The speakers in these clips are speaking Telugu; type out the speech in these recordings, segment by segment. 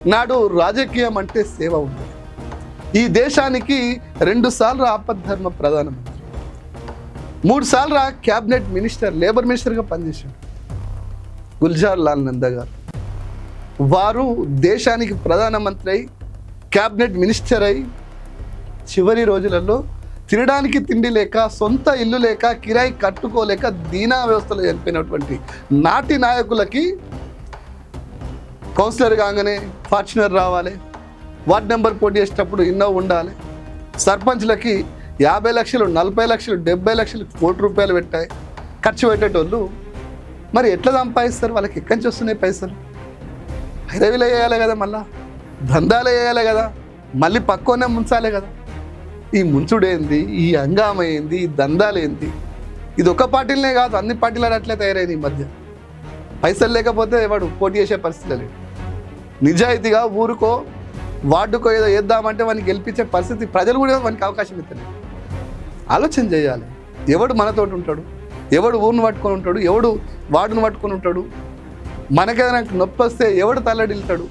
నాడు రాజకీయం అంటే సేవ ఉంది. ఈ దేశానికి 2 సార్లు ఆపద్ధర్మ ప్రధానమంత్రి, 3 సార్లు క్యాబినెట్ మినిస్టర్, లేబర్ మినిస్టర్గా పనిచేశాడు గుల్జార్ లాల్ నందా గారు. వారు దేశానికి ప్రధానమంత్రి అయి క్యాబినెట్ మినిస్టర్ అయి చివరి రోజులలో తినడానికి తిండి లేక, సొంత ఇల్లు లేక, కిరాయి కట్టుకోలేక దీనా వ్యవస్థలో చనిపోయినటువంటి నాటి నాయకులకి కౌన్సిలర్ కాగానే ఫార్చునర్ రావాలి, వార్డ్ నెంబర్ పోటీ చేసేటప్పుడు ఇన్నో ఉండాలి, సర్పంచ్లకి 50 లక్షలు, 40 లక్షలు, 70 లక్షలు, ₹1,00,00,000 పెట్టాయి ఖర్చు పెట్టేటోళ్ళు. మరి ఎట్లా సంపాదిస్తారు? వాళ్ళకి ఎక్కడి నుంచి వస్తున్నాయి పైసలు? హైదవిలో వేయాలి కదా, మళ్ళా దందాలు వేయాలి కదా, మళ్ళీ పక్కనే ముంచాలి కదా. ఈ ముంచుడేంది, ఈ హంగామ ఏంది, ఈ దందాలు ఏంది? ఇది ఒక పార్టీలనే కాదు, అన్ని పార్టీలు అట్లే తయారైంది ఈ మధ్య. పైసలు లేకపోతే వాడు పోటీ చేసే పరిస్థితి లేదు. నిజాయితీగా ఊరుకో వార్డుకో ఏదో వేద్దామంటే వానికి గెలిపించే పరిస్థితి ప్రజలు కూడా వానికి అవకాశం ఇస్తారు. ఆలోచన చేయాలి. ఎవడు మనతోటి ఉంటాడు, ఎవడు ఊరిని పట్టుకొని ఉంటాడు, ఎవడు వార్డును పట్టుకొని ఉంటాడు, మనకేదైనా నొప్పి వస్తే ఎవడు తల్లడిల్తాడు,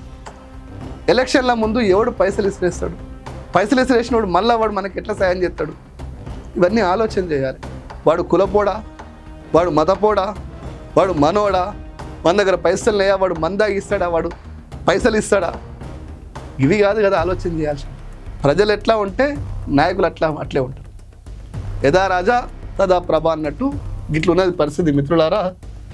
ఎలక్షన్ల ముందు ఎవడు పైసలు ఇసిరేస్తాడు, పైసలు ఇసిరేసినోడు మళ్ళీ వాడు మనకి ఎట్లా సాయం చేస్తాడు, ఇవన్నీ ఆలోచన చేయాలి. వాడు కులపోడా, వాడు మతపోడా, వాడు మనోడా, మన దగ్గర పైసలు లేయా, వాడు మందాగి ఇస్తాడా, వాడు పైసలు ఇస్తాడా, ఇవి కాదు కదా ఆలోచన చేయాల్సి. ప్రజలు ఎట్లా ఉంటే నాయకులు అట్లే ఉంటారు. యథా రాజా తదా ప్రభ అన్నట్టు గిట్లున్నది పరిస్థితి మిత్రులారా.